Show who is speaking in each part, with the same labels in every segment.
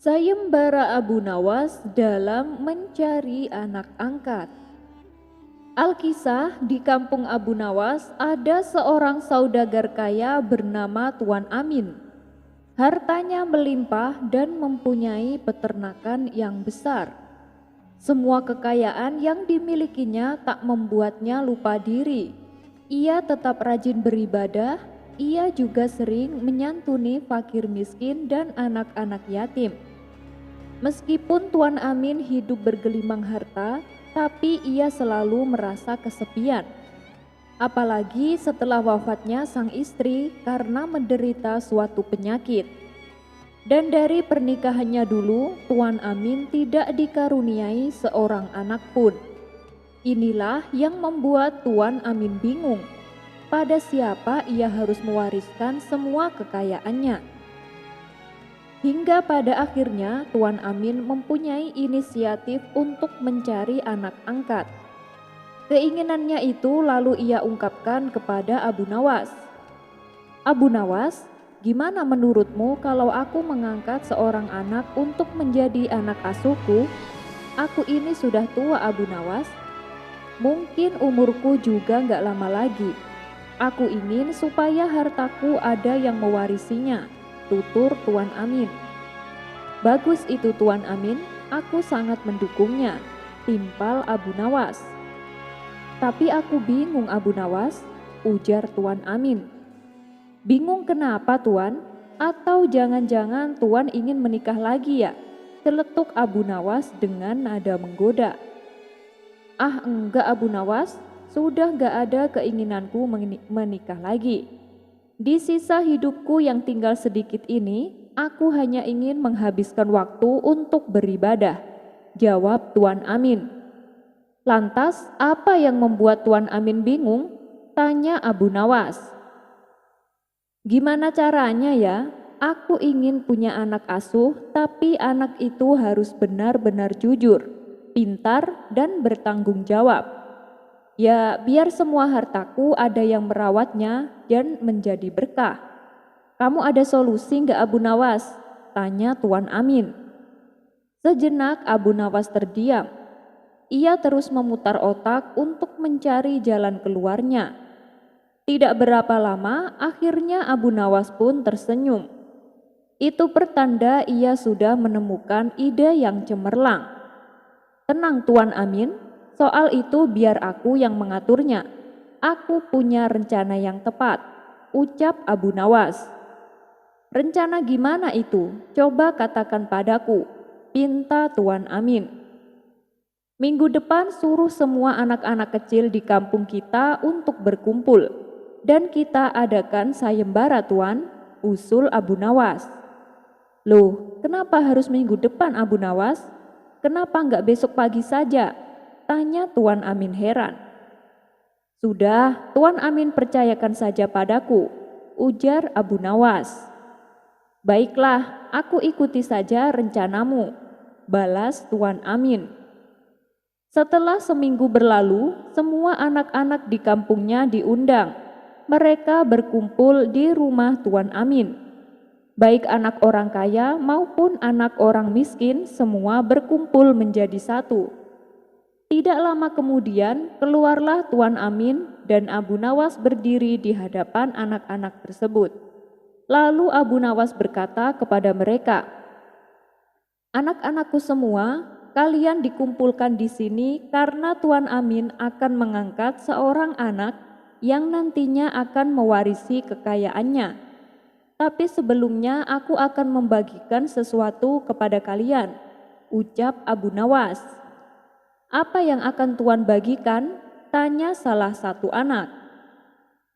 Speaker 1: Sayembara Abu Nawas dalam mencari anak angkat. Alkisah, di kampung Abu Nawas ada seorang saudagar kaya bernama Tuan Amin. Hartanya melimpah dan mempunyai peternakan yang besar. Semua kekayaan yang dimilikinya tak membuatnya lupa diri. Ia tetap rajin beribadah. Ia juga sering menyantuni fakir miskin dan anak-anak yatim. Meskipun Tuan Amin hidup bergelimang harta, tapi ia selalu merasa kesepian. Apalagi setelah wafatnya sang istri karena menderita suatu penyakit. Dan dari pernikahannya dulu, Tuan Amin tidak dikaruniai seorang anak pun. Inilah yang membuat Tuan Amin bingung. Pada siapa ia harus mewariskan semua kekayaannya? Hingga pada akhirnya Tuan Amin mempunyai inisiatif untuk mencari anak angkat. Keinginannya itu lalu ia ungkapkan kepada Abu Nawas. "Abu Nawas, gimana menurutmu kalau aku mengangkat seorang anak untuk menjadi anak asuhku? Aku ini sudah tua, Abu Nawas. Mungkin umurku juga gak lama lagi. Aku ingin supaya hartaku ada yang mewarisinya," tutur Tuan Amin. "Bagus itu Tuan Amin, aku sangat mendukungnya," timpal Abu Nawas. "Tapi aku bingung Abu Nawas," ujar Tuan Amin. "Bingung kenapa Tuan? Atau jangan-jangan Tuan ingin menikah lagi ya?" celetuk Abu Nawas dengan nada menggoda. "Ah enggak Abu Nawas, sudah gak ada keinginanku menikah lagi. Di sisa hidupku yang tinggal sedikit ini, aku hanya ingin menghabiskan waktu untuk beribadah," jawab Tuan Amin. "Lantas apa yang membuat Tuan Amin bingung?" tanya Abu Nawas. "Gimana caranya ya? Aku ingin punya anak asuh, tapi anak itu harus benar-benar jujur, pintar, dan bertanggung jawab. Ya biar semua hartaku ada yang merawatnya dan menjadi berkah. Kamu ada solusi nggak Abu Nawas?" tanya Tuan Amin. Sejenak Abu Nawas terdiam. Ia terus memutar otak untuk mencari jalan keluarnya. Tidak berapa lama akhirnya Abu Nawas pun tersenyum. Itu pertanda ia sudah menemukan ide yang cemerlang. "Tenang Tuan Amin, soal itu biar aku yang mengaturnya. Aku punya rencana yang tepat," ucap Abu Nawas. "Rencana gimana itu? Coba katakan padaku," pinta Tuan Amin. "Minggu depan suruh semua anak-anak kecil di kampung kita untuk berkumpul, dan kita adakan sayembara Tuan," usul Abu Nawas. "Loh, kenapa harus minggu depan Abu Nawas? Kenapa nggak besok pagi saja?" tanya Tuan Amin heran. "Sudah, Tuan Amin percayakan saja padaku," ujar Abu Nawas. "Baiklah, aku ikuti saja rencanamu," balas Tuan Amin. Setelah seminggu berlalu, semua anak-anak di kampungnya diundang. Mereka berkumpul di rumah Tuan Amin. Baik anak orang kaya maupun anak orang miskin, semua berkumpul menjadi satu. Tidak lama kemudian keluarlah Tuan Amin dan Abu Nawas berdiri di hadapan anak-anak tersebut. Lalu Abu Nawas berkata kepada mereka, "Anak-anakku semua, kalian dikumpulkan di sini karena Tuan Amin akan mengangkat seorang anak yang nantinya akan mewarisi kekayaannya. Tapi sebelumnya aku akan membagikan sesuatu kepada kalian," ucap Abu Nawas. "Apa yang akan Tuan bagikan?" tanya salah satu anak.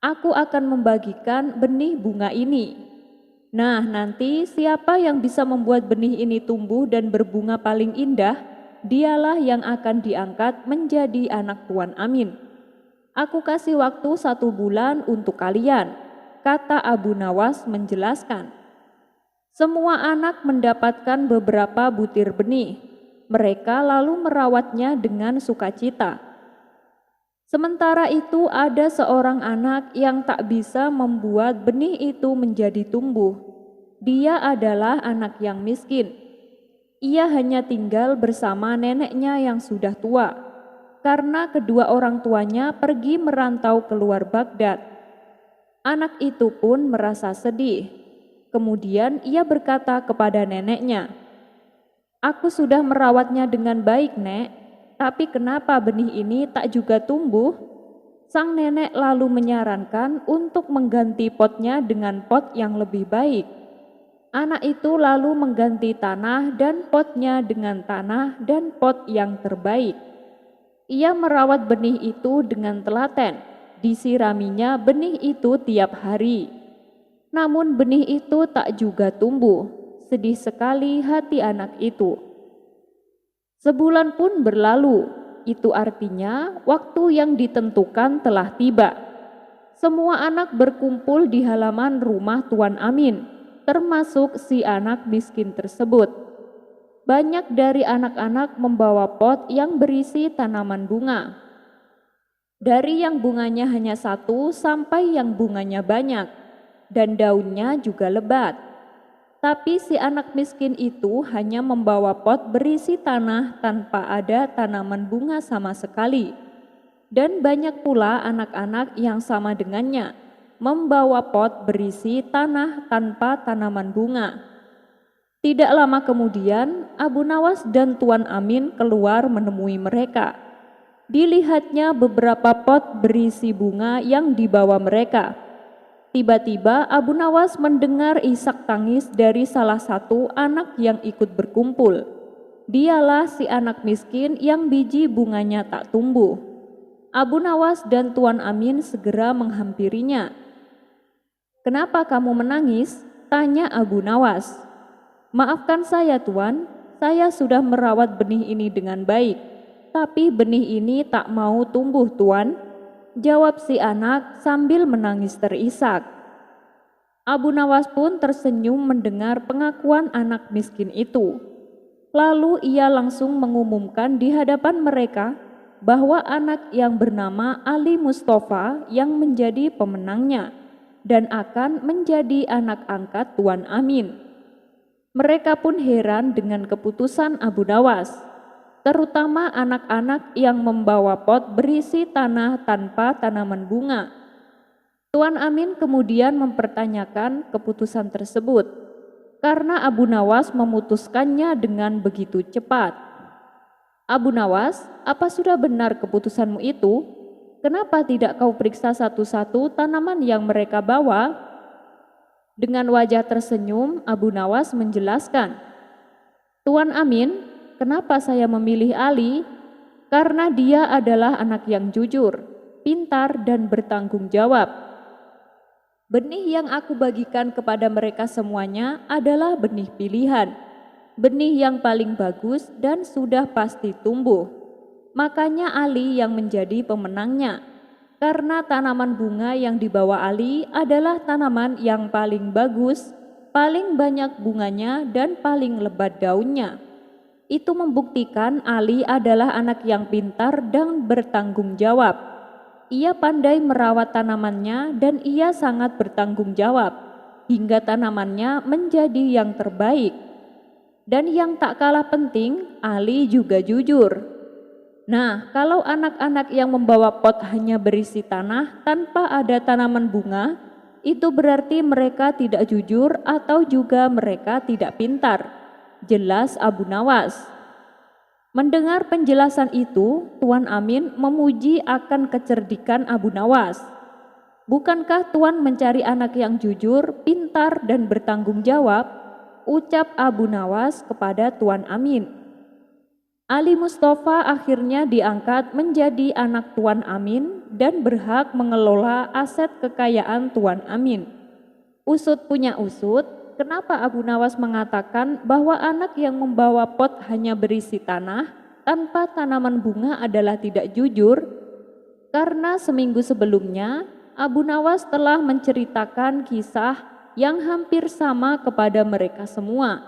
Speaker 1: "Aku akan membagikan benih bunga ini. Nah, nanti siapa yang bisa membuat benih ini tumbuh dan berbunga paling indah, dialah yang akan diangkat menjadi anak Tuan Amin. Aku kasih waktu 1 bulan untuk kalian," kata Abu Nawas menjelaskan. Semua anak mendapatkan beberapa butir benih. Mereka lalu merawatnya dengan sukacita. Sementara itu ada seorang anak yang tak bisa membuat benih itu menjadi tumbuh. Dia adalah anak yang miskin. Ia hanya tinggal bersama neneknya yang sudah tua, karena kedua orang tuanya pergi merantau keluar Baghdad. Anak itu pun merasa sedih. Kemudian ia berkata kepada neneknya, "Aku sudah merawatnya dengan baik, Nek, tapi kenapa benih ini tak juga tumbuh?" Sang nenek lalu menyarankan untuk mengganti potnya dengan pot yang lebih baik. Anak itu lalu mengganti tanah dan potnya dengan tanah dan pot yang terbaik. Ia merawat benih itu dengan telaten, disiraminya benih itu tiap hari. Namun benih itu tak juga tumbuh. Sedih sekali hati anak itu. Sebulan pun berlalu, itu artinya waktu yang ditentukan telah tiba. Semua anak berkumpul di halaman rumah Tuan Amin, termasuk si anak miskin tersebut. Banyak dari anak-anak membawa pot yang berisi tanaman bunga. Dari yang bunganya hanya satu sampai yang bunganya banyak, dan daunnya juga lebat. Tapi si anak miskin itu hanya membawa pot berisi tanah tanpa ada tanaman bunga sama sekali. Dan banyak pula anak-anak yang sama dengannya, membawa pot berisi tanah tanpa tanaman bunga. Tidak lama kemudian, Abu Nawas dan Tuan Amin keluar menemui mereka. Dilihatnya beberapa pot berisi bunga yang dibawa mereka. Tiba-tiba Abu Nawas mendengar isak tangis dari salah satu anak yang ikut berkumpul. Dialah si anak miskin yang biji bunganya tak tumbuh. Abu Nawas dan Tuan Amin segera menghampirinya. "Kenapa kamu menangis?" tanya Abu Nawas. "Maafkan saya, Tuan, saya sudah merawat benih ini dengan baik, tapi benih ini tak mau tumbuh, Tuan," jawab si anak sambil menangis terisak. Abu Nawas pun tersenyum mendengar pengakuan anak miskin itu. Lalu ia langsung mengumumkan di hadapan mereka bahwa anak yang bernama Ali Mustafa yang menjadi pemenangnya dan akan menjadi anak angkat Tuan Amin. Mereka pun heran dengan keputusan Abu Nawas, terutama anak-anak yang membawa pot berisi tanah tanpa tanaman bunga. Tuan Amin kemudian mempertanyakan keputusan tersebut, karena Abu Nawas memutuskannya dengan begitu cepat. "Abu Nawas, apa sudah benar keputusanmu itu? Kenapa tidak kau periksa satu-satu tanaman yang mereka bawa?" Dengan wajah tersenyum, Abu Nawas menjelaskan, "Tuan Amin, kenapa saya memilih Ali? Karena dia adalah anak yang jujur, pintar, dan bertanggung jawab. Benih yang aku bagikan kepada mereka semuanya adalah benih pilihan, benih yang paling bagus dan sudah pasti tumbuh. Makanya Ali yang menjadi pemenangnya, karena tanaman bunga yang dibawa Ali adalah tanaman yang paling bagus, paling banyak bunganya, dan paling lebat daunnya. Itu membuktikan Ali adalah anak yang pintar dan bertanggung jawab. Ia pandai merawat tanamannya dan ia sangat bertanggung jawab, hingga tanamannya menjadi yang terbaik. Dan yang tak kalah penting, Ali juga jujur. Nah, kalau anak-anak yang membawa pot hanya berisi tanah tanpa ada tanaman bunga, itu berarti mereka tidak jujur atau juga mereka tidak pintar," jelas Abu Nawas. Mendengar penjelasan itu, Tuan Amin memuji akan kecerdikan Abu Nawas. "Bukankah Tuan mencari anak yang jujur, pintar, dan bertanggung jawab?" ucap Abu Nawas kepada Tuan Amin. Ali Mustafa akhirnya diangkat menjadi anak Tuan Amin dan berhak mengelola aset kekayaan Tuan Amin. Usut punya usut, kenapa Abu Nawas mengatakan bahwa anak yang membawa pot hanya berisi tanah tanpa tanaman bunga adalah tidak jujur? Karena seminggu sebelumnya Abu Nawas telah menceritakan kisah yang hampir sama kepada mereka semua,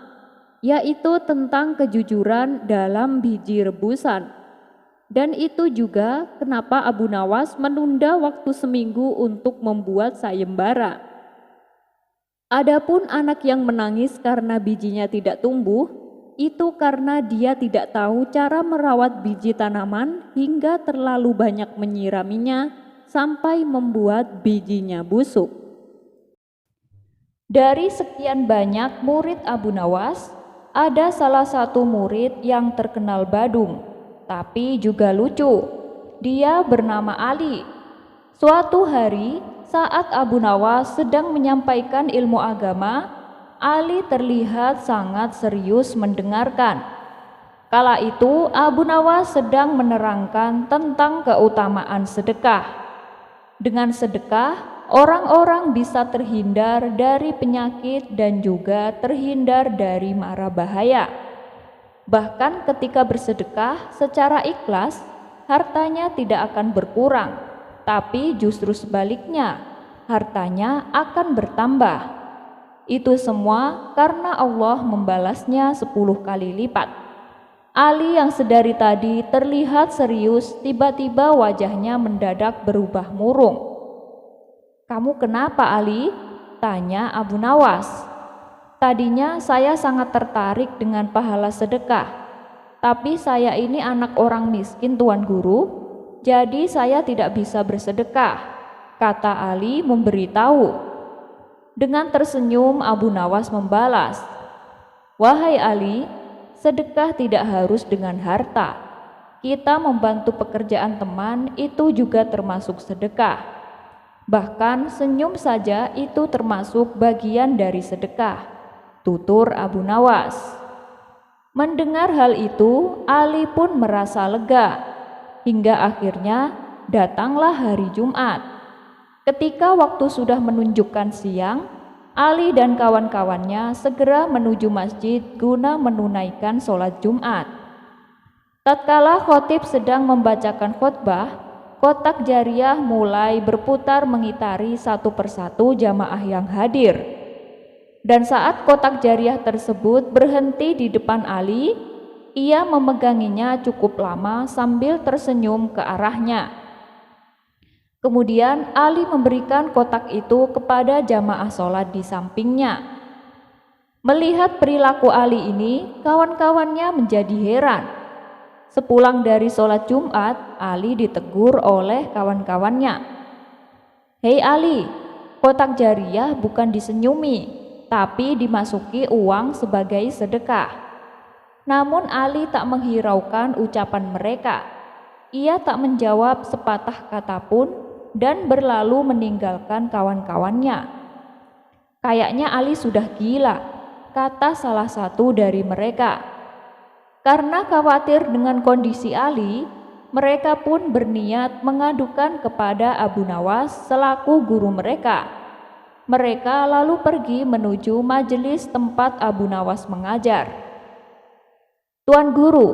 Speaker 1: yaitu tentang kejujuran dalam biji rebusan. Dan itu juga kenapa Abu Nawas menunda waktu seminggu untuk membuat sayembara. Adapun anak yang menangis karena bijinya tidak tumbuh, Itu karena dia tidak tahu cara merawat biji tanaman hingga terlalu banyak menyiraminya sampai membuat bijinya busuk. Dari sekian banyak murid Abu Nawas, ada salah satu murid yang terkenal badung, tapi juga lucu. Dia bernama Ali. Suatu hari, saat Abu Nawas sedang menyampaikan ilmu agama, Ali terlihat sangat serius mendengarkan. Kala itu, Abu Nawas sedang menerangkan tentang keutamaan sedekah. Dengan sedekah, orang-orang bisa terhindar dari penyakit dan juga terhindar dari mara bahaya. Bahkan ketika bersedekah secara ikhlas, hartanya tidak akan berkurang, tapi justru sebaliknya, hartanya akan bertambah. Itu semua karena Allah membalasnya 10 kali lipat. Ali yang sedari tadi terlihat serius, tiba-tiba wajahnya mendadak berubah murung. "Kamu kenapa, Ali?" tanya Abu Nawas. "Tadinya saya sangat tertarik dengan pahala sedekah, tapi saya ini anak orang miskin, Tuan Guru, jadi saya tidak bisa bersedekah," kata Ali memberitahu. Dengan tersenyum Abu Nawas membalas, "Wahai Ali, sedekah tidak harus dengan harta. Kita membantu pekerjaan teman itu juga termasuk sedekah. Bahkan senyum saja itu termasuk bagian dari sedekah," tutur Abu Nawas. Mendengar hal itu, Ali pun merasa lega. Hingga akhirnya datanglah hari Jumat. Ketika waktu sudah menunjukkan siang, Ali dan kawan-kawannya segera menuju masjid guna menunaikan sholat Jumat. Tatkala khotib sedang membacakan khotbah, kotak jariah mulai berputar mengitari satu persatu jamaah yang hadir. Dan saat kotak jariah tersebut berhenti di depan Ali, ia memeganginya cukup lama sambil tersenyum ke arahnya. Kemudian Ali memberikan kotak itu kepada jamaah sholat di sampingnya. Melihat perilaku Ali ini, kawan-kawannya menjadi heran. Sepulang dari sholat Jumat, Ali ditegur oleh kawan-kawannya. "Hei Ali, kotak jariah bukan disenyumi, tapi dimasuki uang sebagai sedekah." Namun Ali tak menghiraukan ucapan mereka. Ia tak menjawab sepatah kata pun dan berlalu meninggalkan kawan-kawannya. "Kayaknya Ali sudah gila," kata salah satu dari mereka. Karena khawatir dengan kondisi Ali, mereka pun berniat mengadukan kepada Abu Nawas selaku guru mereka. Mereka lalu pergi menuju majelis tempat Abu Nawas mengajar. "Tuan Guru,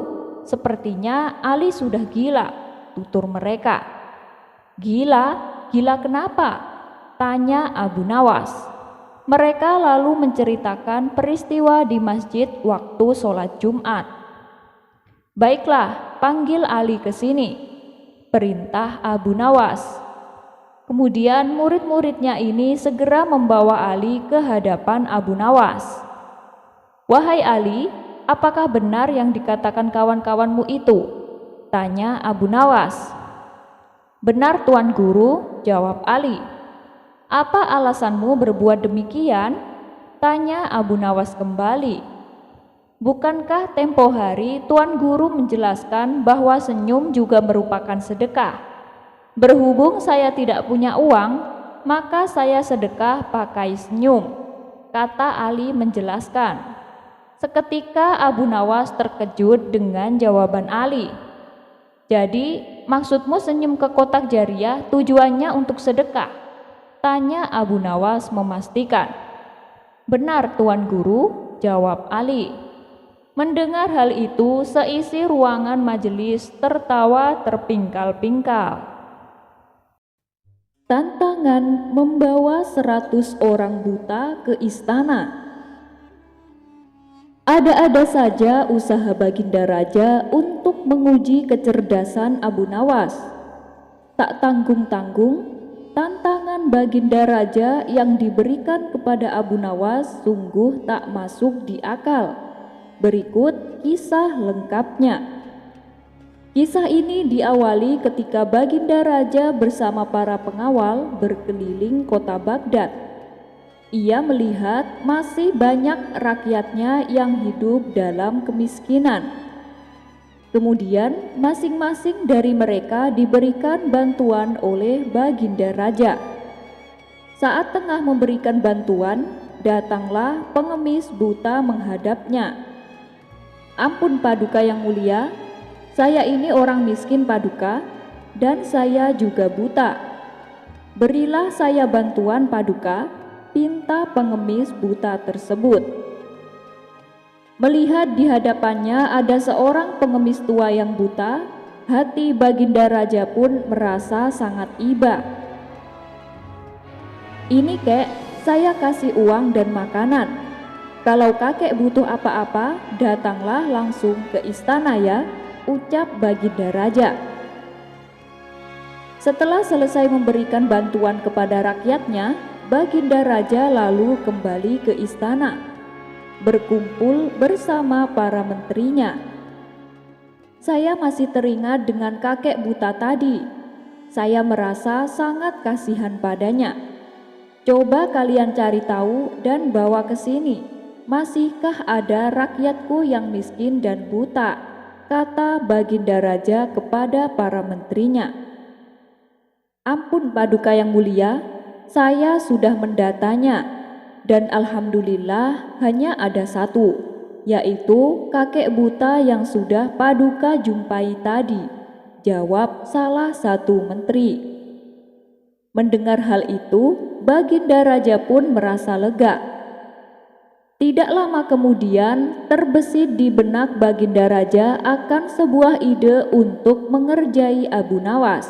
Speaker 1: sepertinya Ali sudah gila," tutur mereka. "Gila? Gila kenapa?" tanya Abu Nawas. Mereka lalu menceritakan peristiwa di masjid waktu sholat Jumat. "Baiklah, panggil Ali ke sini," perintah Abu Nawas. Kemudian murid-muridnya ini segera membawa Ali ke hadapan Abu Nawas. "Wahai Ali, apakah benar yang dikatakan kawan-kawanmu itu?" tanya Abu Nawas. "Benar, Tuan Guru," jawab Ali. "Apa alasanmu berbuat demikian?" tanya Abu Nawas kembali. "Bukankah tempo hari Tuan Guru menjelaskan bahwa senyum juga merupakan sedekah? Berhubung saya tidak punya uang, maka saya sedekah pakai senyum," kata Ali menjelaskan. Seketika Abu Nawas terkejut dengan jawaban Ali. "Jadi maksudmu senyum ke kotak jariah tujuannya untuk sedekah?" tanya Abu Nawas memastikan. "Benar, Tuan Guru," jawab Ali. Mendengar hal itu, seisi ruangan majelis tertawa terpingkal-pingkal. Tantangan membawa 100 orang buta ke istana. Ada-ada saja usaha Baginda Raja untuk menguji kecerdasan Abu Nawas. Tak tanggung-tanggung, tantangan Baginda Raja yang diberikan kepada Abu Nawas sungguh tak masuk di akal. Berikut kisah lengkapnya. Kisah ini diawali ketika Baginda Raja bersama para pengawal berkeliling kota Baghdad. Ia melihat masih banyak rakyatnya yang hidup dalam kemiskinan. Kemudian masing-masing dari mereka diberikan bantuan oleh Baginda Raja. Saat tengah memberikan bantuan, datanglah pengemis buta menghadapnya. "Ampun Paduka yang mulia, saya ini orang miskin Paduka, dan saya juga buta. Berilah saya bantuan Paduka," pinta pengemis buta tersebut. Melihat di hadapannya ada seorang pengemis tua yang buta, hati Baginda Raja pun merasa sangat iba. "Ini kek, saya kasih uang dan makanan. Kalau kakek butuh apa-apa, datanglah langsung ke istana ya," ucap Baginda Raja. Setelah selesai memberikan bantuan kepada rakyatnya, Baginda Raja lalu kembali ke istana, berkumpul bersama para menterinya. "Saya masih teringat dengan kakek buta tadi. Saya merasa sangat kasihan padanya. Coba kalian cari tahu dan bawa ke sini. Masihkah ada rakyatku yang miskin dan buta?" kata Baginda Raja kepada para menterinya. "Ampun Paduka yang mulia, saya sudah mendatanya, dan alhamdulillah hanya ada satu, yaitu kakek buta yang sudah Paduka jumpai tadi," jawab salah satu menteri. Mendengar hal itu, Baginda Raja pun merasa lega. Tidak lama kemudian, terbesit di benak Baginda Raja akan sebuah ide untuk mengerjai Abu Nawas.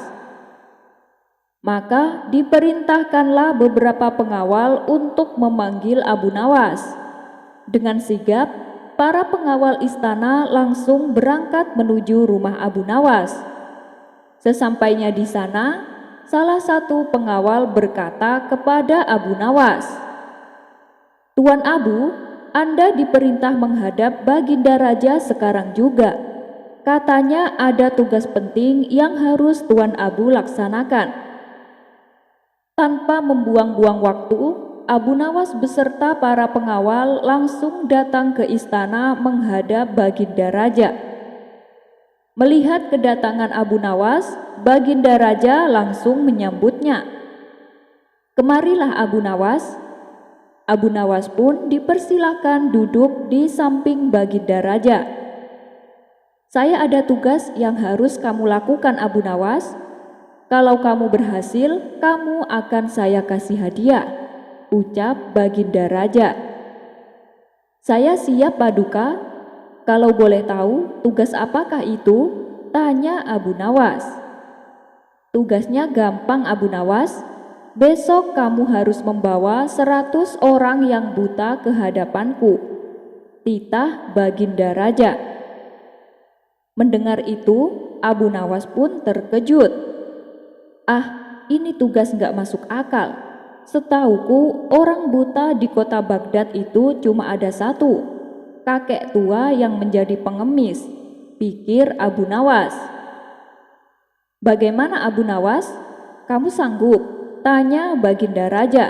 Speaker 1: Maka diperintahkanlah beberapa pengawal untuk memanggil Abu Nawas. Dengan sigap, para pengawal istana langsung berangkat menuju rumah Abu Nawas. Sesampainya di sana, salah satu pengawal berkata kepada Abu Nawas, "Tuan Abu, Anda diperintah menghadap Baginda Raja sekarang juga. Katanya ada tugas penting yang harus Tuan Abu laksanakan." Tanpa membuang-buang waktu, Abu Nawas beserta para pengawal langsung datang ke istana menghadap Baginda Raja. Melihat kedatangan Abu Nawas, Baginda Raja langsung menyambutnya. "Kemarilah Abu Nawas." Abu Nawas pun dipersilakan duduk di samping Baginda Raja. "Saya ada tugas yang harus kamu lakukan Abu Nawas. Kalau kamu berhasil, kamu akan saya kasih hadiah," ucap Baginda Raja. "Saya siap Paduka. Kalau boleh tahu tugas apakah itu?" tanya Abu Nawas. "Tugasnya gampang Abu Nawas. Besok kamu harus membawa 100 orang yang buta ke hadapanku," titah Baginda Raja. Mendengar itu, Abu Nawas pun terkejut. "Ah, ini tugas nggak masuk akal. Setauku orang buta di kota Baghdad itu cuma ada satu, kakek tua yang menjadi pengemis," pikir Abu Nawas. "Bagaimana Abu Nawas? Kamu sanggup?" tanya Baginda Raja.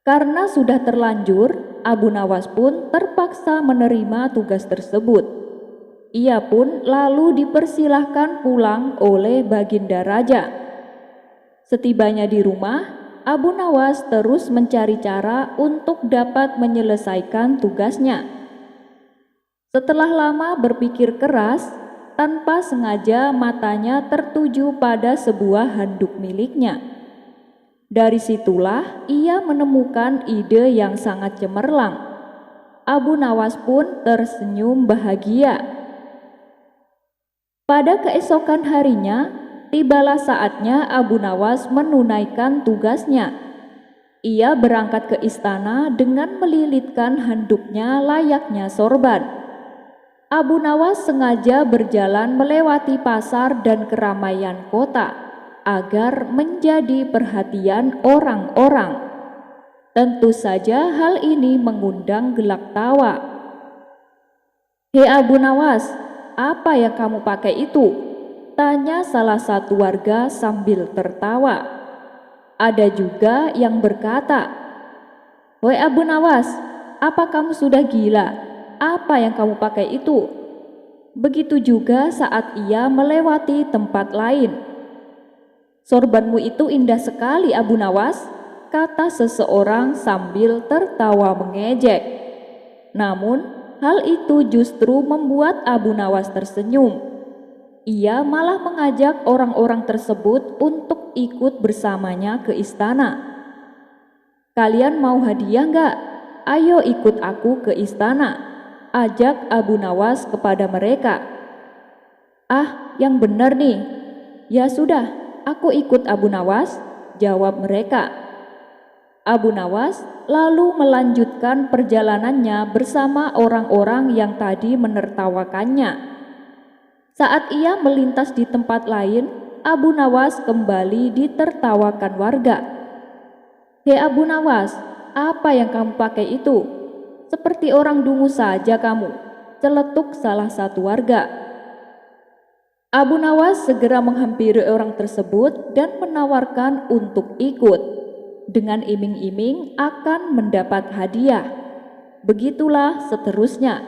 Speaker 1: Karena sudah terlanjur, Abu Nawas pun terpaksa menerima tugas tersebut. Ia pun lalu dipersilahkan pulang oleh Baginda Raja. Setibanya di rumah, Abu Nawas terus mencari cara untuk dapat menyelesaikan tugasnya. Setelah lama berpikir keras, tanpa sengaja matanya tertuju pada sebuah handuk miliknya. Dari situlah ia menemukan ide yang sangat cemerlang. Abu Nawas pun tersenyum bahagia. Pada keesokan harinya, tibalah saatnya Abu Nawas menunaikan tugasnya. Ia berangkat ke istana dengan melilitkan handuknya layaknya sorban. Abu Nawas sengaja berjalan melewati pasar dan keramaian kota agar menjadi perhatian orang-orang. Tentu saja hal ini mengundang gelak tawa. Hei Abu Nawas, apa yang kamu pakai itu? Tanya salah satu warga sambil tertawa. Ada juga yang berkata, "Woi Abu Nawas, apa kamu sudah gila? Apa yang kamu pakai itu?" Begitu juga saat ia melewati tempat lain. "Sorbanmu itu indah sekali Abu Nawas," kata seseorang sambil tertawa mengejek. Namun, hal itu justru membuat Abu Nawas tersenyum. Ia malah mengajak orang-orang tersebut untuk ikut bersamanya ke istana. "Kalian mau hadiah nggak? Ayo ikut aku ke istana," ajak Abu Nawas kepada mereka. "Ah, yang benar nih." "Ya sudah, aku ikut Abu Nawas," jawab mereka. Abu Nawas lalu melanjutkan perjalanannya bersama orang-orang yang tadi menertawakannya. Saat ia melintas di tempat lain, Abu Nawas kembali ditertawakan warga. "Hei Abu Nawas, apa yang kamu pakai itu? Seperti orang dungu saja kamu," celetuk salah satu warga. Abu Nawas segera menghampiri orang tersebut dan menawarkan untuk ikut, dengan iming-iming akan mendapat hadiah. Begitulah seterusnya.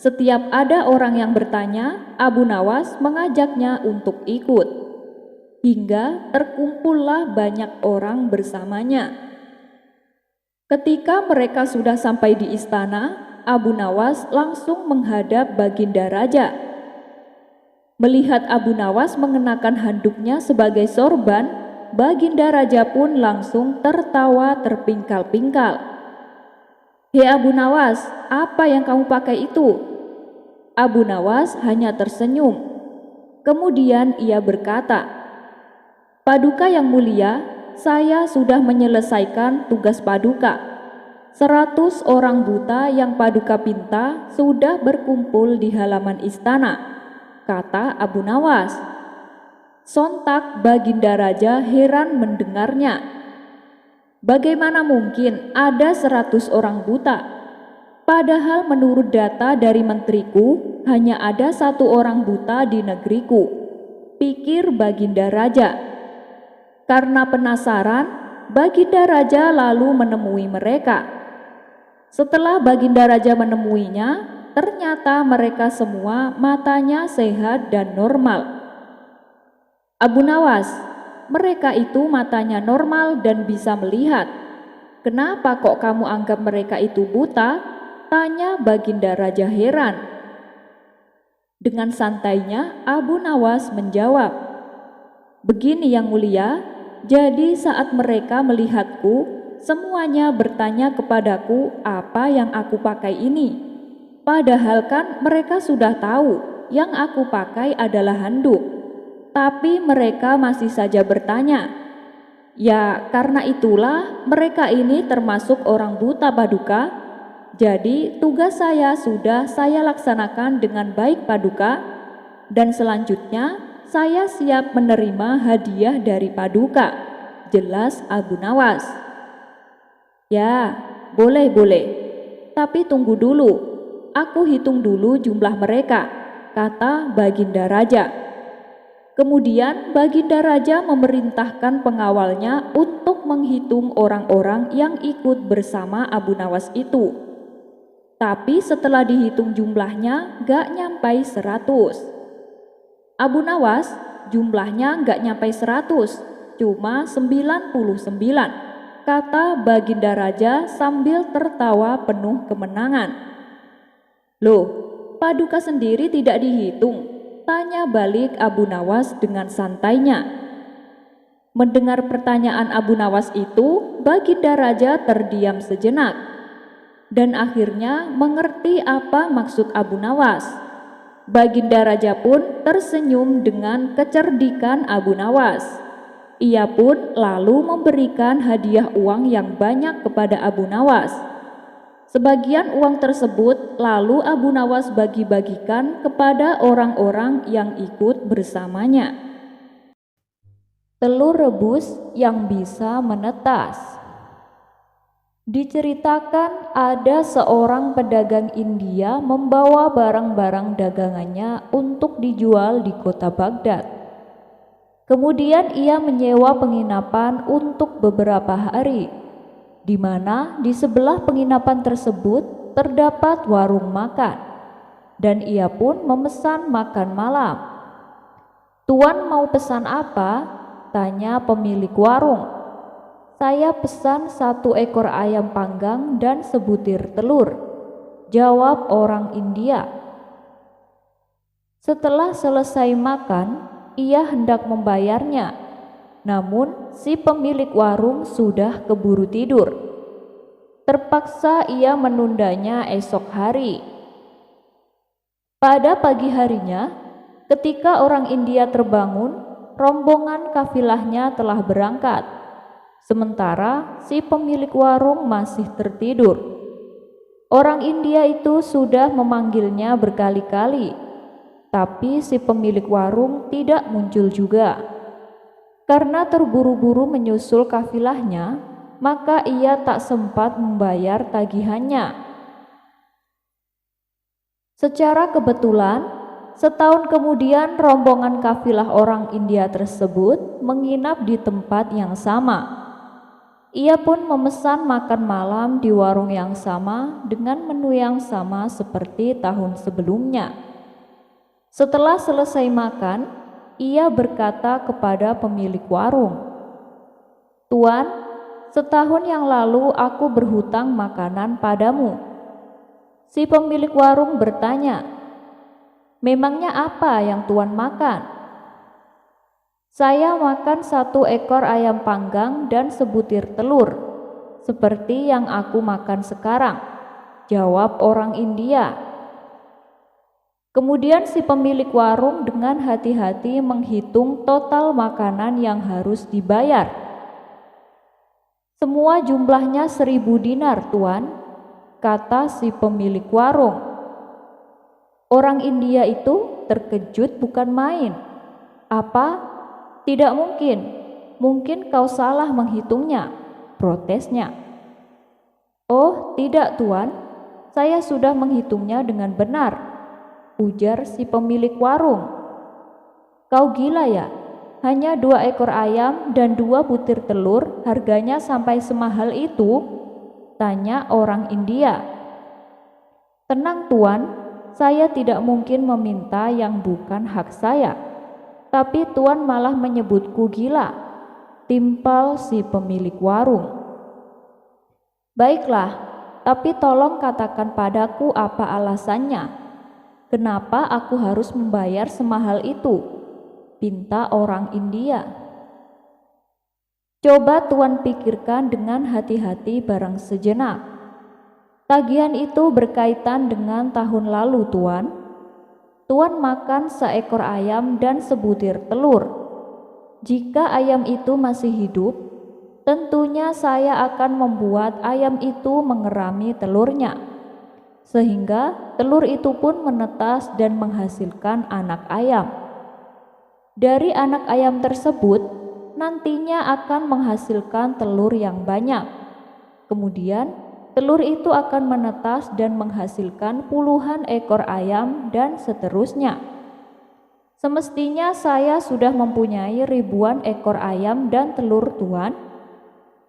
Speaker 1: Setiap ada orang yang bertanya, Abu Nawas mengajaknya untuk ikut, hingga terkumpullah banyak orang bersamanya. Ketika mereka sudah sampai di istana, Abu Nawas langsung menghadap Baginda Raja. Melihat Abu Nawas mengenakan handuknya sebagai sorban, Baginda Raja pun langsung tertawa terpingkal-pingkal. "Hei Abu Nawas, apa yang kamu pakai itu?" Abu Nawas hanya tersenyum. Kemudian ia berkata, "Paduka yang mulia, saya sudah menyelesaikan tugas paduka. 100 orang buta yang paduka pinta sudah berkumpul di halaman istana," kata Abu Nawas. Sontak Baginda Raja heran mendengarnya. Bagaimana mungkin ada 100 orang buta? Padahal menurut data dari menteriku, hanya ada 1 orang buta di negeriku, pikir Baginda Raja. Karena penasaran, Baginda Raja lalu menemui mereka. Setelah Baginda Raja menemuinya, ternyata mereka semua matanya sehat dan normal. "Abu Nawas, mereka itu matanya normal dan bisa melihat. Kenapa kok kamu anggap mereka itu buta?" tanya Baginda Raja heran. Dengan santainya Abu Nawas menjawab, "Begini yang mulia, jadi saat mereka melihatku, semuanya bertanya kepadaku apa yang aku pakai ini. Padahal kan mereka sudah tahu yang aku pakai adalah handuk. Tapi mereka masih saja bertanya. Ya karena itulah mereka ini termasuk orang buta paduka. Jadi tugas saya sudah saya laksanakan dengan baik paduka, dan selanjutnya saya siap menerima hadiah dari paduka," jelas Abu Nawas. "Ya, boleh. Tapi tunggu dulu, aku hitung dulu jumlah mereka," kata Baginda Raja. Kemudian Baginda Raja memerintahkan pengawalnya untuk menghitung orang-orang yang ikut bersama Abu Nawas itu. Tapi setelah dihitung jumlahnya gak nyampai 100. Abu Nawas jumlahnya nggak nyampe 100, cuma 99, kata Baginda Raja sambil tertawa penuh kemenangan. "Loh, paduka sendiri tidak dihitung?" tanya balik Abu Nawas dengan santainya. Mendengar pertanyaan Abu Nawas itu, Baginda Raja terdiam sejenak dan akhirnya mengerti apa maksud Abu Nawas. Baginda Raja pun tersenyum dengan kecerdikan Abu Nawas. Ia pun lalu memberikan hadiah uang yang banyak kepada Abu Nawas. Sebagian uang tersebut lalu Abu Nawas bagi-bagikan kepada orang-orang yang ikut bersamanya. Telur rebus yang bisa menetas. Diceritakan ada seorang pedagang India membawa barang-barang dagangannya untuk dijual di kota Baghdad. Kemudian ia menyewa penginapan untuk beberapa hari, di mana di sebelah penginapan tersebut terdapat warung makan, dan ia pun memesan makan malam. "Tuan mau pesan apa?" tanya pemilik warung. "Saya pesan 1 ekor ayam panggang dan sebutir telur," jawab orang India. Setelah selesai makan, ia hendak membayarnya, namun si pemilik warung sudah keburu tidur. Terpaksa ia menundanya esok hari. Pada pagi harinya, ketika orang India terbangun, rombongan kafilahnya telah berangkat. Sementara si pemilik warung masih tertidur. Orang India itu sudah memanggilnya berkali-kali, tapi si pemilik warung tidak muncul juga. Karena terburu-buru menyusul kafilahnya, maka ia tak sempat membayar tagihannya. Secara kebetulan, setahun kemudian rombongan kafilah orang India tersebut menginap di tempat yang sama. Ia pun memesan makan malam di warung yang sama dengan menu yang sama seperti tahun sebelumnya. Setelah selesai makan, ia berkata kepada pemilik warung, "Tuan, setahun yang lalu aku berhutang makanan padamu." Si pemilik warung bertanya, "Memangnya apa yang tuan makan?" "Saya makan 1 ekor ayam panggang dan sebutir telur, seperti yang aku makan sekarang," jawab orang India. Kemudian si pemilik warung dengan hati-hati menghitung total makanan yang harus dibayar. "Semua jumlahnya 1.000 dinar, tuan," kata si pemilik warung. Orang India itu terkejut bukan main. "Apa? Tidak mungkin, mungkin kau salah menghitungnya," protesnya. "Oh tidak tuan, saya sudah menghitungnya dengan benar," ujar si pemilik warung. "Kau gila ya? Hanya 2 ekor ayam dan 2 butir telur harganya sampai semahal itu?" tanya orang India. "Tenang tuan, saya tidak mungkin meminta yang bukan hak saya. Tapi tuan malah menyebutku gila," timpal si pemilik warung. "Baiklah, tapi tolong katakan padaku apa alasannya. Kenapa aku harus membayar semahal itu?" pinta orang India. "Coba tuan pikirkan dengan hati-hati barang sejenak. Tagihan itu berkaitan dengan tahun lalu, tuan. Tuan makan 1 ekor ayam dan sebutir telur. Jika ayam itu masih hidup, tentunya saya akan membuat ayam itu mengerami telurnya, sehingga telur itu pun menetas dan menghasilkan anak ayam. Dari anak ayam tersebut, nantinya akan menghasilkan telur yang banyak. Kemudian telur itu akan menetas dan menghasilkan puluhan ekor ayam dan seterusnya. Semestinya saya sudah mempunyai ribuan ekor ayam dan telur, tuan.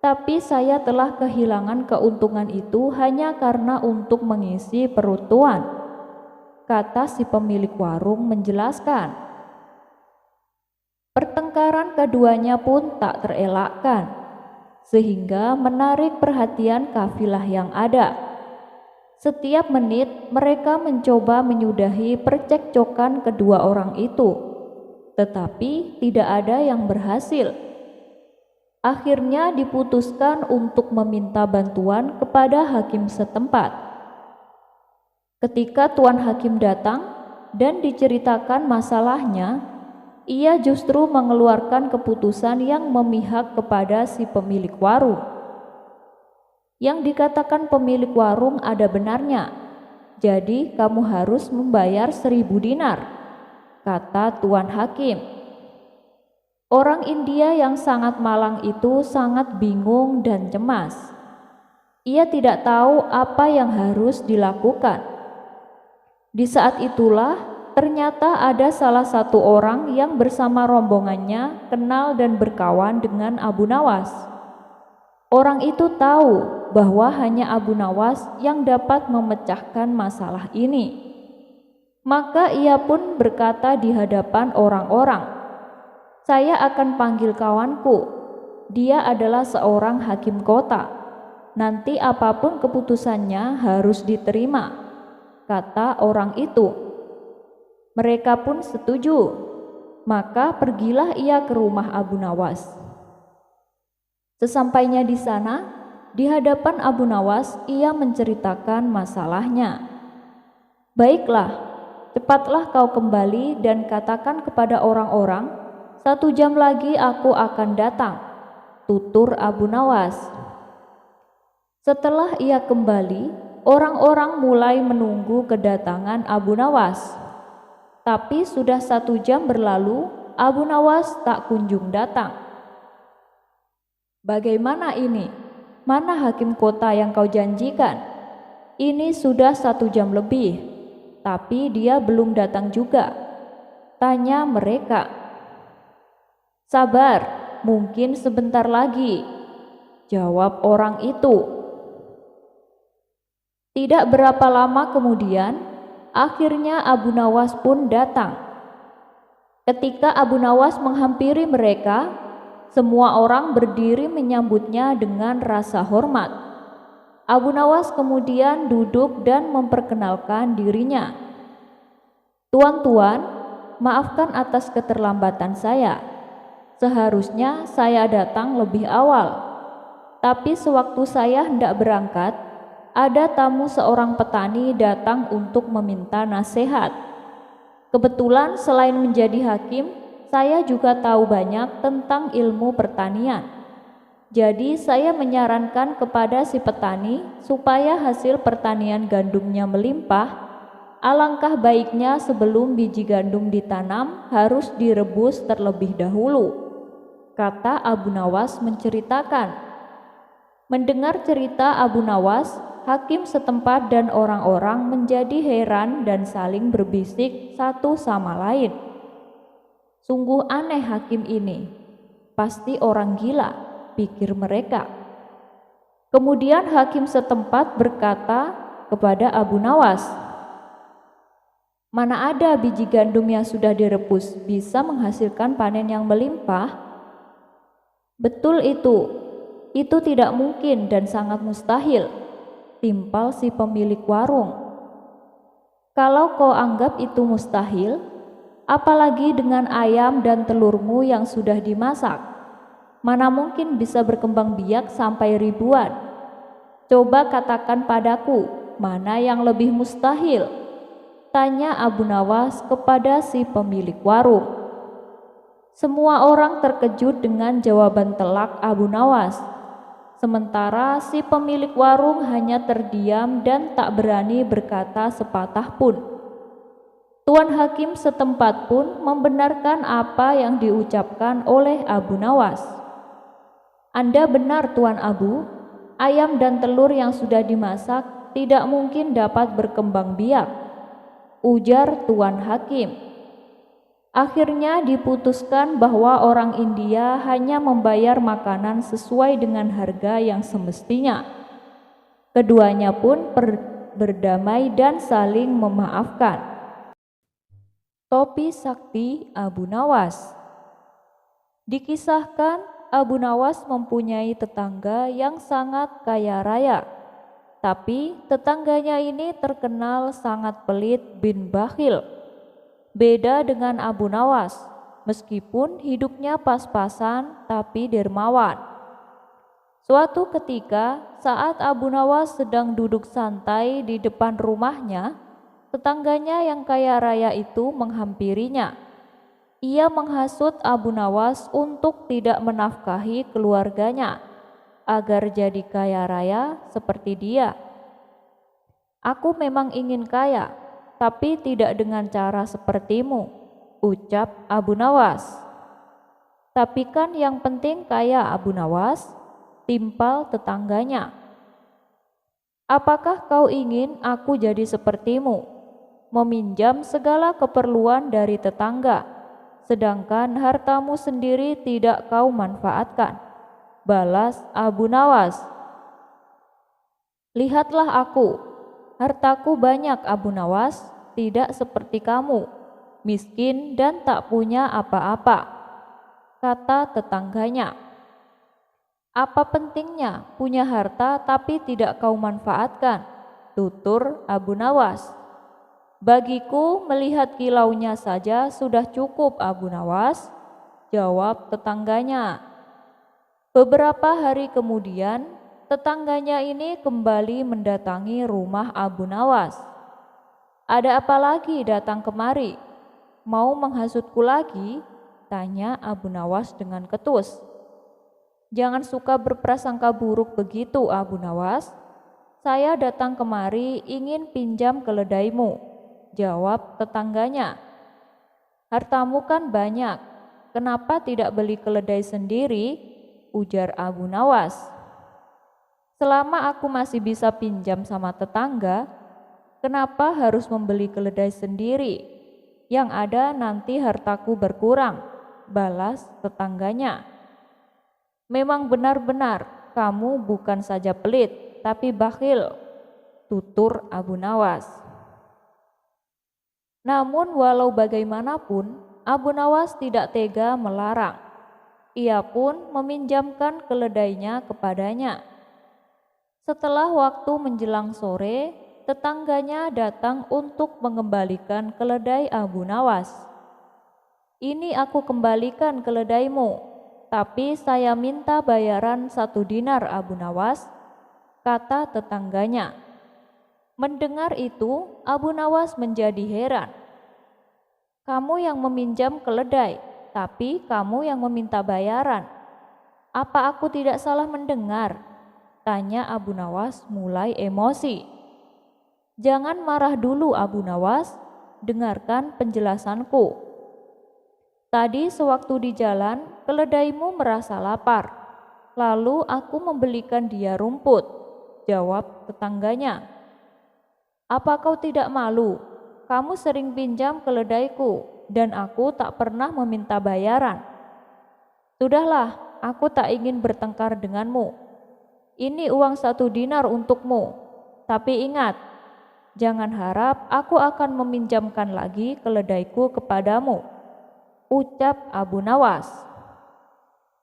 Speaker 1: Tapi saya telah kehilangan keuntungan itu hanya karena untuk mengisi perut tuan," kata si pemilik warung menjelaskan. Pertengkaran keduanya pun tak terelakkan, sehingga menarik perhatian kafilah yang ada. Setiap menit mereka mencoba menyudahi percekcokan kedua orang itu, tetapi tidak ada yang berhasil. Akhirnya diputuskan untuk meminta bantuan kepada hakim setempat. Ketika tuan hakim datang dan diceritakan masalahnya, ia justru mengeluarkan keputusan yang memihak kepada si pemilik warung. "Yang dikatakan pemilik warung ada benarnya, jadi kamu harus membayar 1.000 dinar," kata tuan hakim. Orang India yang sangat malang itu sangat bingung dan cemas. Ia tidak tahu apa yang harus dilakukan. Di saat itulah ternyata ada salah satu orang yang bersama rombongannya kenal dan berkawan dengan Abu Nawas. Orang itu tahu bahwa hanya Abu Nawas yang dapat memecahkan masalah ini. Maka ia pun berkata di hadapan orang-orang, "Saya akan panggil kawanku. Dia adalah seorang hakim kota. Nanti apapun keputusannya harus diterima," kata orang itu. Mereka pun setuju. Maka pergilah ia ke rumah Abu Nawas. Sesampainya di sana, di hadapan Abu Nawas, ia menceritakan masalahnya. "Baiklah, cepatlah kau kembali dan katakan kepada orang-orang, 1 jam lagi aku akan datang," tutur Abu Nawas. Setelah ia kembali, orang-orang mulai menunggu kedatangan Abu Nawas. Tapi sudah 1 jam berlalu, Abu Nawas tak kunjung datang. "Bagaimana ini? Mana hakim kota yang kau janjikan? Ini sudah 1 jam lebih, tapi dia belum datang juga," tanya mereka. "Sabar, mungkin sebentar lagi," jawab orang itu. Tidak berapa lama kemudian, akhirnya Abu Nawas pun datang. Ketika Abu Nawas menghampiri mereka, semua orang berdiri menyambutnya dengan rasa hormat. Abu Nawas kemudian duduk dan memperkenalkan dirinya. "Tuan-tuan, maafkan atas keterlambatan saya. Seharusnya saya datang lebih awal. Tapi sewaktu saya hendak berangkat, ada tamu seorang petani datang untuk meminta nasihat. Kebetulan selain menjadi hakim, saya juga tahu banyak tentang ilmu pertanian. Jadi saya menyarankan kepada si petani supaya hasil pertanian gandumnya melimpah, alangkah baiknya sebelum biji gandum ditanam harus direbus terlebih dahulu," kata Abu Nawas menceritakan. Mendengar cerita Abu Nawas, hakim setempat dan orang-orang menjadi heran dan saling berbisik satu sama lain. "Sungguh aneh hakim ini, pasti orang gila," pikir mereka. Kemudian hakim setempat berkata kepada Abu Nawas, "Mana ada biji gandum yang sudah direbus bisa menghasilkan panen yang melimpah?" "Betul itu tidak mungkin dan sangat mustahil," timpal si pemilik warung. "Kalau kau anggap itu mustahil, apalagi dengan ayam dan telurmu yang sudah dimasak, mana mungkin bisa berkembang biak sampai ribuan? Coba katakan padaku, mana yang lebih mustahil?" tanya Abu Nawas kepada si pemilik warung. Semua orang terkejut dengan jawaban telak Abu Nawas. Sementara si pemilik warung hanya terdiam dan tak berani berkata sepatah pun. Tuan hakim setempat pun membenarkan apa yang diucapkan oleh Abu Nawas. "Anda benar, Tuan Abu, ayam dan telur yang sudah dimasak tidak mungkin dapat berkembang biak," ujar Tuan hakim. Akhirnya diputuskan bahwa orang India hanya membayar makanan sesuai dengan harga yang semestinya. Keduanya pun berdamai dan saling memaafkan. Topi sakti Abu Nawas. Dikisahkan Abu Nawas mempunyai tetangga yang sangat kaya raya. Tapi tetangganya ini terkenal sangat pelit bin bakhil. Beda dengan Abu Nawas, meskipun hidupnya pas-pasan tapi dermawan. Suatu ketika saat Abu Nawas sedang duduk santai di depan rumahnya, tetangganya yang kaya raya itu menghampirinya. Ia menghasut Abu Nawas untuk tidak menafkahi keluarganya agar jadi kaya raya seperti dia. "Aku memang ingin kaya, tapi tidak dengan cara sepertimu," ucap Abu Nawas. "Tapi kan yang penting kaya Abu Nawas," timpal tetangganya. Apakah kau ingin aku jadi sepertimu, meminjam segala keperluan dari tetangga, sedangkan hartamu sendiri tidak kau manfaatkan? Balas Abu Nawas. Lihatlah aku, hartaku banyak Abu Nawas, tidak seperti kamu, miskin dan tak punya apa-apa, kata tetangganya. Apa pentingnya punya harta tapi tidak kau manfaatkan? Tutur Abu Nawas. Bagiku melihat kilaunya saja sudah cukup Abu Nawas, jawab tetangganya. Beberapa hari kemudian, tetangganya ini kembali mendatangi rumah Abu Nawas. Ada apa lagi datang kemari? Mau menghasutku lagi? Tanya Abu Nawas dengan ketus. Jangan suka berprasangka buruk begitu Abu Nawas. Saya datang kemari ingin pinjam keledaimu, jawab tetangganya. Hartamu kan banyak, kenapa tidak beli keledai sendiri? Ujar Abu Nawas. Selama aku masih bisa pinjam sama tetangga, kenapa harus membeli keledai sendiri? Yang ada nanti hartaku berkurang, balas tetangganya. Memang benar-benar kamu bukan saja pelit, tapi bakhil, tutur Abu Nawas. Namun walau bagaimanapun, Abu Nawas tidak tega melarang. Ia pun meminjamkan keledainya kepadanya. Setelah waktu menjelang sore, tetangganya datang untuk mengembalikan keledai Abu Nawas. Ini aku kembalikan keledaimu, tapi saya minta bayaran 1 dinar Abu Nawas, kata tetangganya. Mendengar itu, Abu Nawas menjadi heran. Kamu yang meminjam keledai, tapi kamu yang meminta bayaran. Apa aku tidak salah mendengar? Tanya Abu Nawas mulai emosi. Jangan marah dulu Abu Nawas, dengarkan penjelasanku. Tadi sewaktu di jalan, keledaimu merasa lapar. Lalu aku membelikan dia rumput, jawab tetangganya. Apa kau tidak malu? Kamu sering pinjam keledaiku dan aku tak pernah meminta bayaran. Sudahlah, aku tak ingin bertengkar denganmu. Ini uang 1 dinar untukmu. Tapi ingat, jangan harap aku akan meminjamkan lagi keledaiku kepadamu, ucap Abu Nawas.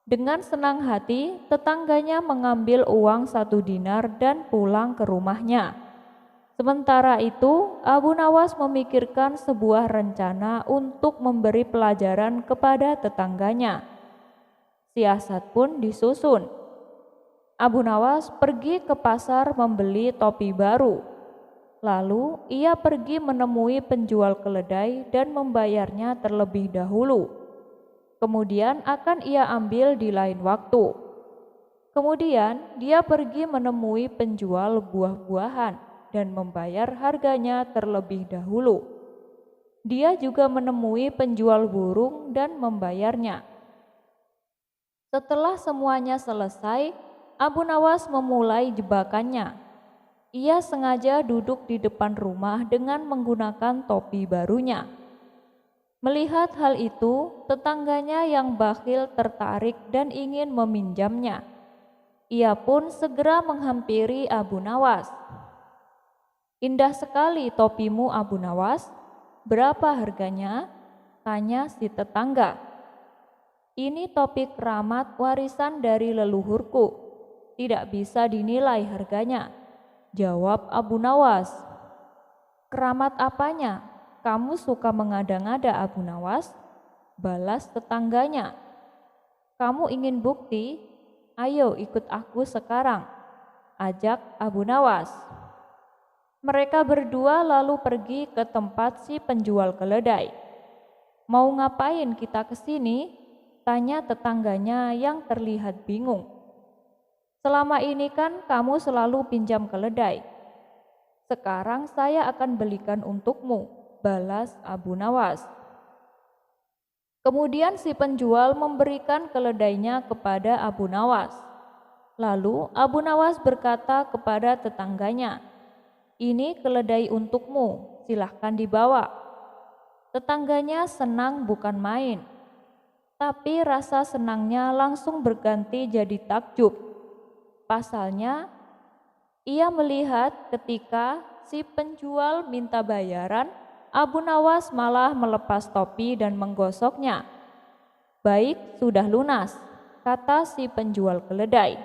Speaker 1: Dengan senang hati, tetangganya mengambil uang 1 dinar dan pulang ke rumahnya. Sementara itu, Abu Nawas memikirkan sebuah rencana untuk memberi pelajaran kepada tetangganya. Siasat pun disusun. Abu Nawas pergi ke pasar membeli topi baru. Lalu ia pergi menemui penjual keledai dan membayarnya terlebih dahulu. Kemudian akan ia ambil di lain waktu. Kemudian dia pergi menemui penjual buah-buahan dan membayar harganya terlebih dahulu. Dia juga menemui penjual burung dan membayarnya. Setelah semuanya selesai, Abu Nawas memulai jebakannya. Ia sengaja duduk di depan rumah dengan menggunakan topi barunya. Melihat hal itu, tetangganya yang bakhil tertarik dan ingin meminjamnya. Ia pun segera menghampiri Abu Nawas. Indah sekali topimu Abu Nawas, berapa harganya? Tanya si tetangga. Ini topi keramat warisan dari leluhurku, tidak bisa dinilai harganya, jawab Abu Nawas. Keramat apanya? Kamu suka mengada-ngada Abu Nawas? Balas tetangganya. Kamu ingin bukti? Ayo ikut aku sekarang, ajak Abu Nawas. Mereka berdua lalu pergi ke tempat si penjual keledai. Mau ngapain kita ke sini? Tanya tetangganya yang terlihat bingung. Selama ini kan kamu selalu pinjam keledai. Sekarang saya akan belikan untukmu, balas Abu Nawas. Kemudian si penjual memberikan keledainya kepada Abu Nawas. Lalu Abu Nawas berkata kepada tetangganya, "Ini keledai untukmu, silahkan dibawa." Tetangganya senang bukan main, tapi rasa senangnya langsung berganti jadi takjub. Pasalnya, ia melihat ketika si penjual minta bayaran, Abu Nawas malah melepas topi dan menggosoknya. "Baik, sudah lunas," kata si penjual keledai.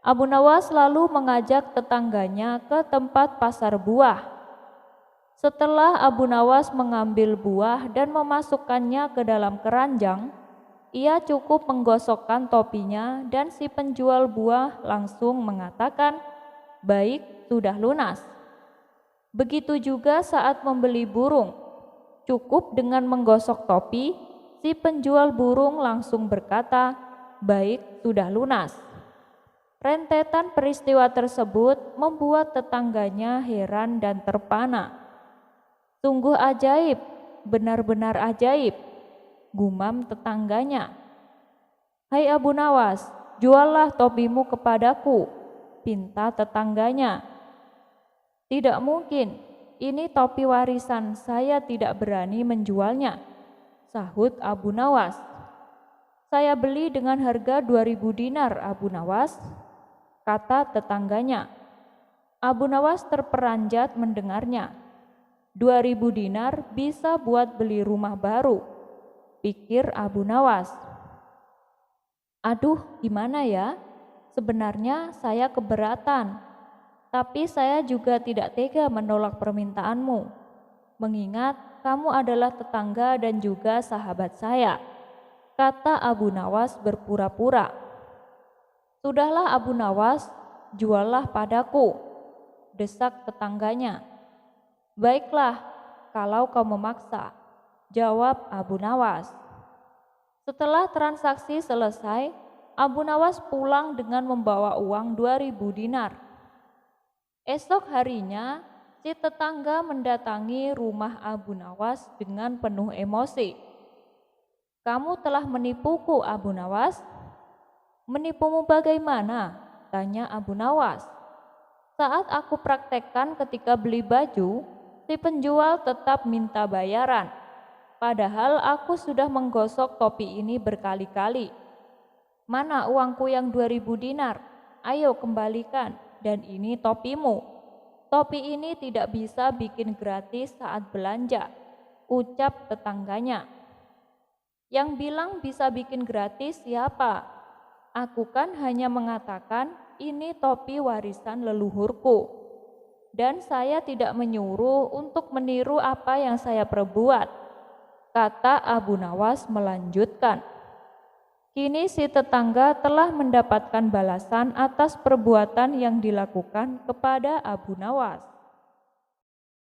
Speaker 1: Abu Nawas lalu mengajak tetangganya ke tempat pasar buah. Setelah Abu Nawas mengambil buah dan memasukkannya ke dalam keranjang, ia cukup menggosokkan topinya dan si penjual buah langsung mengatakan, "Baik, sudah lunas." Begitu juga saat membeli burung. Cukup dengan menggosok topi, si penjual burung langsung berkata, "Baik, sudah lunas." Rentetan peristiwa tersebut membuat tetangganya heran dan terpana. "Sungguh ajaib, benar-benar ajaib," gumam tetangganya. "Hai Abu Nawas, juallah topimu kepadaku," pinta tetangganya. "Tidak mungkin, ini topi warisan, saya tidak berani menjualnya," sahut Abu Nawas. "Saya beli dengan harga 2.000 dinar, Abu Nawas," kata tetangganya. Abu Nawas terperanjat mendengarnya. 2.000 dinar bisa buat beli rumah baru, pikir Abu Nawas. "Aduh, gimana ya? Sebenarnya saya keberatan, tapi saya juga tidak tega menolak permintaanmu, mengingat kamu adalah tetangga dan juga sahabat saya," kata Abu Nawas berpura-pura. "Sudahlah Abu Nawas, juallah padaku," desak tetangganya. "Baiklah, kalau kau memaksa," jawab Abu Nawas. Setelah transaksi selesai, Abu Nawas pulang dengan membawa uang 2.000 dinar. Esok harinya, si tetangga mendatangi rumah Abu Nawas dengan penuh emosi. "Kamu telah menipuku, Abu Nawas." "Menipumu bagaimana?" tanya Abu Nawas. "Saat aku praktekkan ketika beli baju, si penjual tetap minta bayaran. Padahal aku sudah menggosok topi ini berkali-kali. Mana uangku yang 2.000 dinar? Ayo kembalikan, dan ini topimu. Topi ini tidak bisa bikin gratis saat belanja," ucap tetangganya. "Yang bilang bisa bikin gratis siapa? Aku kan hanya mengatakan ini topi warisan leluhurku, dan saya tidak menyuruh untuk meniru apa yang saya perbuat," kata Abu Nawas melanjutkan. Kini si tetangga telah mendapatkan balasan atas perbuatan yang dilakukan kepada Abu Nawas.